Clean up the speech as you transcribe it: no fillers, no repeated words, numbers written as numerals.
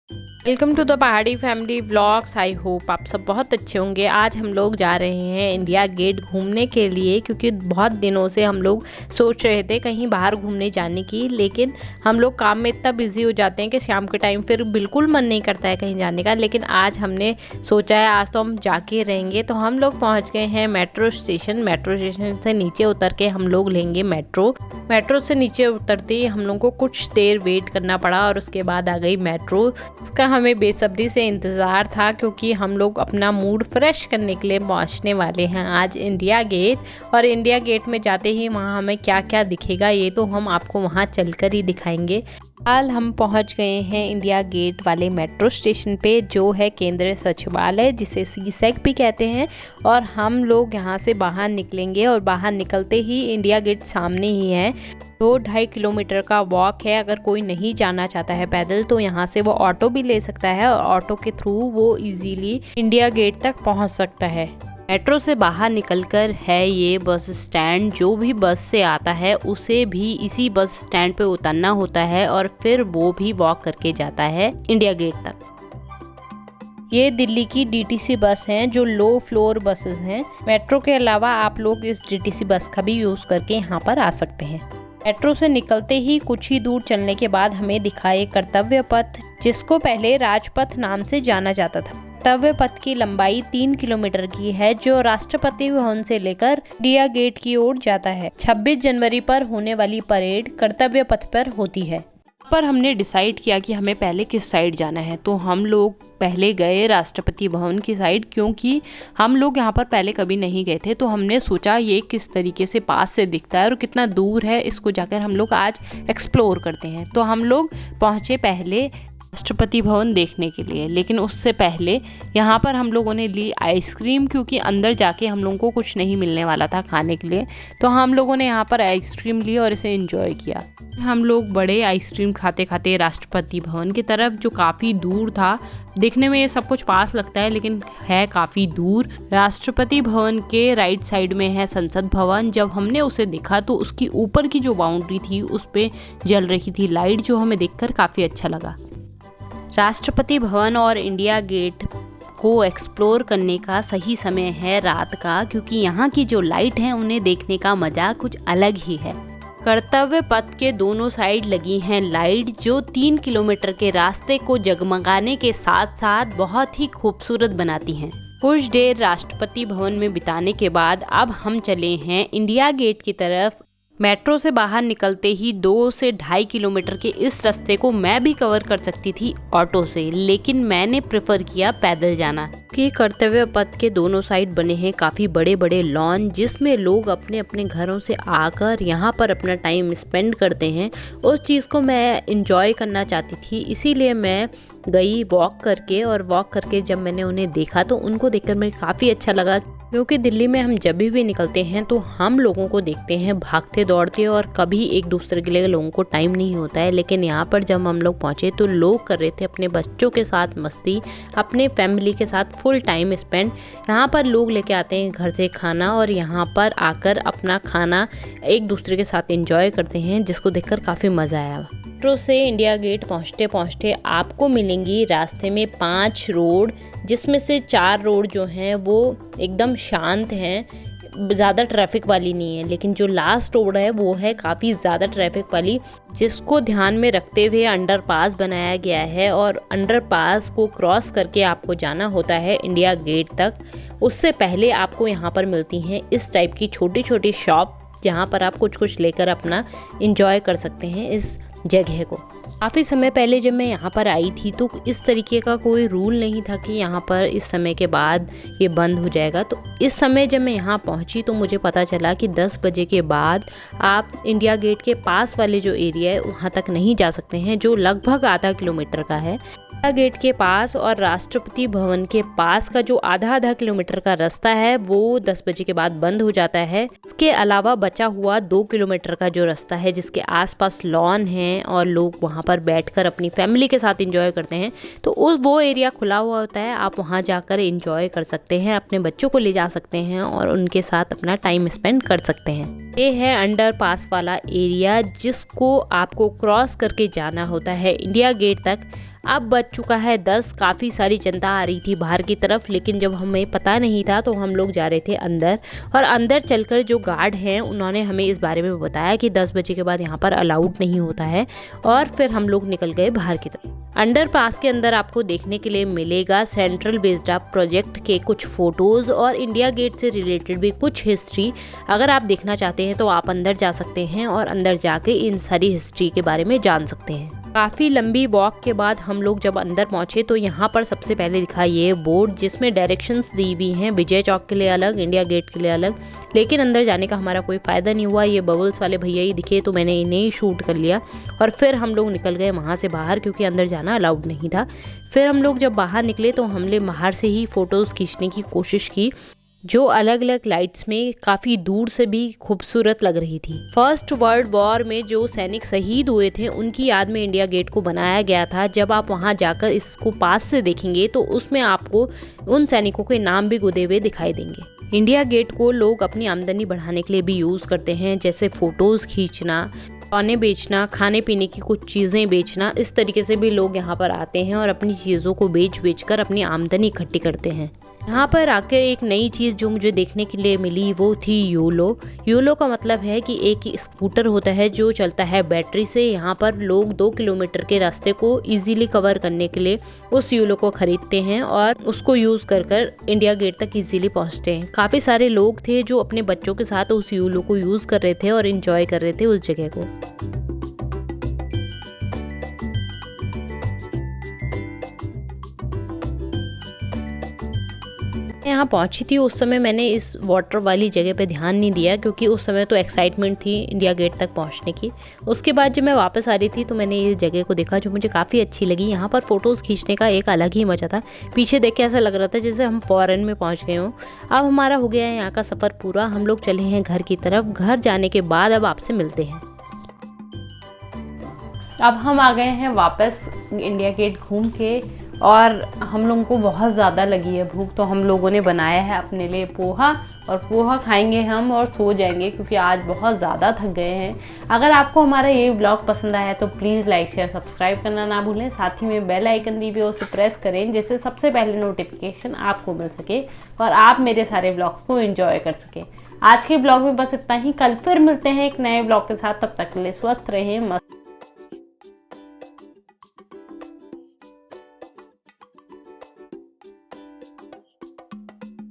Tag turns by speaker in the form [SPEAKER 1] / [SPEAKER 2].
[SPEAKER 1] Welcome to the पहाड़ी family vlogs. I hope आप सब बहुत अच्छे होंगे। आज हम लोग जा रहे हैं इंडिया गेट घूमने के लिए, क्योंकि बहुत दिनों से हम लोग सोच रहे थे कहीं बाहर घूमने जाने की, लेकिन हम लोग काम में इतना बिजी हो जाते हैं कि शाम के टाइम फिर बिल्कुल मन नहीं करता है कहीं जाने का। लेकिन आज हमने सोचा है आज तो हम जाके रहेंगे। तो हम लोग पहुँच गए हैं मेट्रो स्टेशन। मेट्रो स्टेशन से नीचे उतर के हम लोग लेंगे मेट्रो से नीचे उतरते ही हम लोग को कुछ देर वेट करना पड़ा और उसके बाद आ गई मेट्रो। इसका हमें बेसब्री से इंतज़ार था, क्योंकि हम लोग अपना मूड फ्रेश करने के लिए पहुंचने वाले हैं आज इंडिया गेट। और इंडिया गेट में जाते ही वहां हमें क्या क्या दिखेगा ये तो हम आपको वहां चलकर ही दिखाएंगे। हाल हम पहुंच गए हैं इंडिया गेट वाले मेट्रो स्टेशन पे, जो है केंद्रीय सचिवालय, जिसे सीसैक भी कहते हैं। और हम लोग यहाँ से बाहर निकलेंगे और बाहर निकलते ही इंडिया गेट सामने ही है। 2-2.5 किलोमीटर का वॉक है। अगर कोई नहीं जाना चाहता है पैदल तो यहाँ से वो ऑटो भी ले सकता है और ऑटो के थ्रू वो इजीली इंडिया गेट तक पहुँच सकता है। मेट्रो से बाहर निकलकर है ये बस स्टैंड। जो भी बस से आता है उसे भी इसी बस स्टैंड पे उतरना होता है और फिर वो भी वॉक करके जाता है इंडिया गेट तक। ये दिल्ली की डीटीसी बस हैं, जो लो फ्लोर बसेस हैं। मेट्रो के अलावा आप लोग इस डीटीसी बस का भी यूज़ करके यहाँ पर आ सकते हैं। मेट्रो से निकलते ही कुछ ही दूर चलने के बाद हमें दिखा एक कर्तव्य पथ, जिसको पहले राजपथ नाम से जाना जाता था। कर्तव्य पथ की लंबाई 3 किलोमीटर की है, जो राष्ट्रपति भवन से लेकर इंडिया गेट की ओर जाता है। 26 जनवरी पर होने वाली परेड कर्तव्य पथ पर होती है। पर हमने डिसाइड किया कि हमें पहले किस साइड जाना है, तो हम लोग पहले गए राष्ट्रपति भवन की साइड, क्योंकि हम लोग यहाँ पर पहले कभी नहीं गए थे। तो हमने सोचा ये किस तरीके से पास से दिखता है और कितना दूर है, इसको जाकर हम लोग आज एक्सप्लोर करते हैं। तो हम लोग पहुँचे पहले राष्ट्रपति भवन देखने के लिए, लेकिन उससे पहले यहाँ पर हम लोगों ने ली आइसक्रीम, क्योंकि अंदर जाके हम लोगों को कुछ नहीं मिलने वाला था खाने के लिए। तो हम लोगों ने यहाँ पर आइसक्रीम ली और इसे एंजॉय किया। हम लोग बड़े आइसक्रीम खाते खाते राष्ट्रपति भवन की तरफ, जो काफ़ी दूर था। देखने में ये सब कुछ पास लगता है लेकिन है काफ़ी दूर। राष्ट्रपति भवन के राइट साइड में है संसद भवन। जब हमने उसे देखा तो उसकी ऊपर की जो बाउंड्री थी उस पे जल रही थी लाइट, जो हमें देखकर काफ़ी अच्छा लगा। राष्ट्रपति भवन और इंडिया गेट को एक्सप्लोर करने का सही समय है रात का, क्योंकि यहाँ की जो लाइट है उन्हें देखने का मज़ा कुछ अलग ही है। कर्तव्य पथ के दोनों साइड लगी हैं लाइट, जो 3 किलोमीटर के रास्ते को जगमगाने के साथ साथ बहुत ही खूबसूरत बनाती हैं। कुछ देर राष्ट्रपति भवन में बिताने के बाद अब हम चले हैं इंडिया गेट की तरफ। मेट्रो से बाहर निकलते ही 2 से 2.5 किलोमीटर के इस रास्ते को मैं भी कवर कर सकती थी ऑटो से, लेकिन मैंने प्रेफर किया पैदल जाना, कि कर्तव्य पथ के दोनों साइड बने हैं काफ़ी बड़े बड़े लॉन, जिसमें लोग अपने अपने घरों से आकर यहाँ पर अपना टाइम स्पेंड करते हैं। उस चीज़ को मैं इंजॉय करना चाहती थी, इसीलिए मैं गई वॉक करके। और वॉक करके जब मैंने उन्हें देखा तो उनको देखकर मुझे काफ़ी अच्छा लगा, क्योंकि दिल्ली में हम जब भी निकलते हैं तो हम लोगों को देखते हैं भागते दौड़ते और कभी एक दूसरे के लिए लोगों को टाइम नहीं होता है। लेकिन यहाँ पर जब हम लोग पहुँचे तो लोग कर रहे थे अपने बच्चों के साथ मस्ती, अपने फैमिली के साथ फुल टाइम स्पेंड। यहाँ पर लोग लेके आते हैं घर से खाना और यहाँ पर आकर अपना खाना एक दूसरे के साथ एंजॉय करते हैं, जिसको देखकर काफ़ी मज़ा आया। मेट्रो से इंडिया गेट पहुँचते पहुँचते आपको मिलेंगी रास्ते में 5 रोड, जिसमें से 4 रोड जो हैं वो एकदम शांत हैं, ज़्यादा ट्रैफिक वाली नहीं है। लेकिन जो लास्ट रोड है वो है काफ़ी ज़्यादा ट्रैफिक वाली, जिसको ध्यान में रखते हुए अंडरपास बनाया गया है। और अंडरपास को क्रॉस करके आपको जाना होता है इंडिया गेट तक। उससे पहले आपको यहाँ पर मिलती हैं इस टाइप की छोटी छोटी शॉप, जहाँ पर आप कुछ कुछ लेकर अपना इंजॉय कर सकते हैं इस जगह को। काफ़ी समय पहले जब मैं यहाँ पर आई थी तो इस तरीके का कोई रूल नहीं था कि यहाँ पर इस समय के बाद ये बंद हो जाएगा। तो इस समय जब मैं यहाँ पहुँची तो मुझे पता चला कि 10 बजे के बाद आप इंडिया गेट के पास वाले जो एरिया है वहाँ तक नहीं जा सकते हैं, जो लगभग आधा किलोमीटर का है। इंडिया गेट के पास और राष्ट्रपति भवन के पास का जो आधा किलोमीटर का रास्ता है वो 10 बजे के बाद बंद हो जाता है। इसके अलावा बचा हुआ 2 किलोमीटर का जो रास्ता है, जिसके आसपास लॉन है और लोग वहाँ पर बैठकर अपनी फैमिली के साथ एंजॉय करते हैं, तो वो एरिया खुला हुआ होता है। आप वहाँ जाकर एंजॉय कर सकते हैं, अपने बच्चों को ले जा सकते हैं और उनके साथ अपना टाइम स्पेंड कर सकते हैं। ये है अंडरपास वाला एरिया, जिसको आपको क्रॉस करके जाना होता है इंडिया गेट तक। अब बज चुका है 10। काफ़ी सारी जनता आ रही थी बाहर की तरफ, लेकिन जब हमें पता नहीं था तो हम लोग जा रहे थे अंदर। और अंदर चलकर जो गार्ड हैं उन्होंने हमें इस बारे में बताया कि 10 बजे के बाद यहाँ पर अलाउड नहीं होता है। और फिर हम लोग निकल गए बाहर की तरफ। अंडर पास के अंदर आपको देखने के लिए मिलेगा सेंट्रल बेस्ड अप प्रोजेक्ट के कुछ फ़ोटोज़ और इंडिया गेट से रिलेटेड भी कुछ हिस्ट्री। अगर आप देखना चाहते हैं तो आप अंदर जा सकते हैं और अंदर जाके इन सारी हिस्ट्री के बारे में जान सकते हैं। काफ़ी लंबी वॉक के बाद हम लोग जब अंदर पहुँचे तो यहाँ पर सबसे पहले दिखा ये बोर्ड जिसमें डायरेक्शंस दी हुई हैं, विजय चौक के लिए अलग, इंडिया गेट के लिए अलग। लेकिन अंदर जाने का हमारा कोई फ़ायदा नहीं हुआ। ये बबल्स वाले भैया ही दिखे तो मैंने इन्हें ही शूट कर लिया और फिर हम लोग निकल गए वहाँ से बाहर, क्योंकि अंदर जाना अलाउड नहीं था। फिर हम लोग जब बाहर निकले तो हमने बाहर से ही फ़ोटोज़ खींचने की कोशिश की, जो अलग अलग लाइट्स में काफ़ी दूर से भी खूबसूरत लग रही थी। फर्स्ट वर्ल्ड वॉर में जो सैनिक शहीद हुए थे उनकी याद में इंडिया गेट को बनाया गया था। जब आप वहां जाकर इसको पास से देखेंगे तो उसमें आपको उन सैनिकों के नाम भी गुदे हुए दिखाई देंगे। इंडिया गेट को लोग अपनी आमदनी बढ़ाने के लिए भी यूज़ करते हैं, जैसे फ़ोटोज़ खींचना, खिलौने बेचना, खाने पीने की कुछ चीज़ें बेचना। इस तरीके से भी लोग यहाँ पर आते हैं और अपनी चीज़ों को बेच कर अपनी आमदनी इकट्ठी करते हैं। यहाँ पर आकर एक नई चीज़ जो मुझे देखने के लिए मिली वो थी योलो। योलो का मतलब है कि एक स्कूटर होता है जो चलता है बैटरी से। यहाँ पर लोग 2 किलोमीटर के रास्ते को इजीली कवर करने के लिए उस योलो को खरीदते हैं और उसको यूज़ कर इंडिया गेट तक इजीली पहुँचते हैं। काफ़ी सारे लोग थे जो अपने बच्चों के साथ उस योलो को यूज़ कर रहे थे और इन्जॉय कर रहे थे उस जगह को। यहाँ पहुँची थी उस समय मैंने इस वाटर वाली जगह पे ध्यान नहीं दिया, क्योंकि उस समय तो एक्साइटमेंट थी इंडिया गेट तक पहुँचने की। उसके बाद जब मैं वापस आ रही थी तो मैंने इस जगह को देखा जो मुझे काफ़ी अच्छी लगी। यहाँ पर फ़ोटोज़ खींचने का एक अलग ही मज़ा था। पीछे देख के ऐसा लग रहा था जैसे हम फ़ॉरेन में पहुँच गए हों। अब हमारा हो गया है यहाँ का सफ़र पूरा। हम लोग चले हैं घर की तरफ। घर जाने के बाद अब आपसे मिलते हैं। अब हम आ गए हैं वापस इंडिया गेट घूम के और हम लोगों को बहुत ज़्यादा लगी है भूख, तो हम लोगों ने बनाया है अपने लिए पोहा और पोहा खाएंगे हम और सो जाएंगे, क्योंकि आज बहुत ज़्यादा थक गए हैं। अगर आपको हमारा ये ब्लॉग पसंद आया तो प्लीज़ लाइक शेयर सब्सक्राइब करना ना भूलें। साथ ही में बेल आइकन दी हुई है उसे प्रेस करें, जिससे सबसे पहले नोटिफिकेशन आपको मिल सके और आप मेरे सारे ब्लॉग्स को एंजॉय कर सकें। आज के ब्लॉग में बस इतना ही। कल फिर मिलते हैं एक नए ब्लॉग के साथ। तब तक के लिए स्वस्थ रहें, मस्त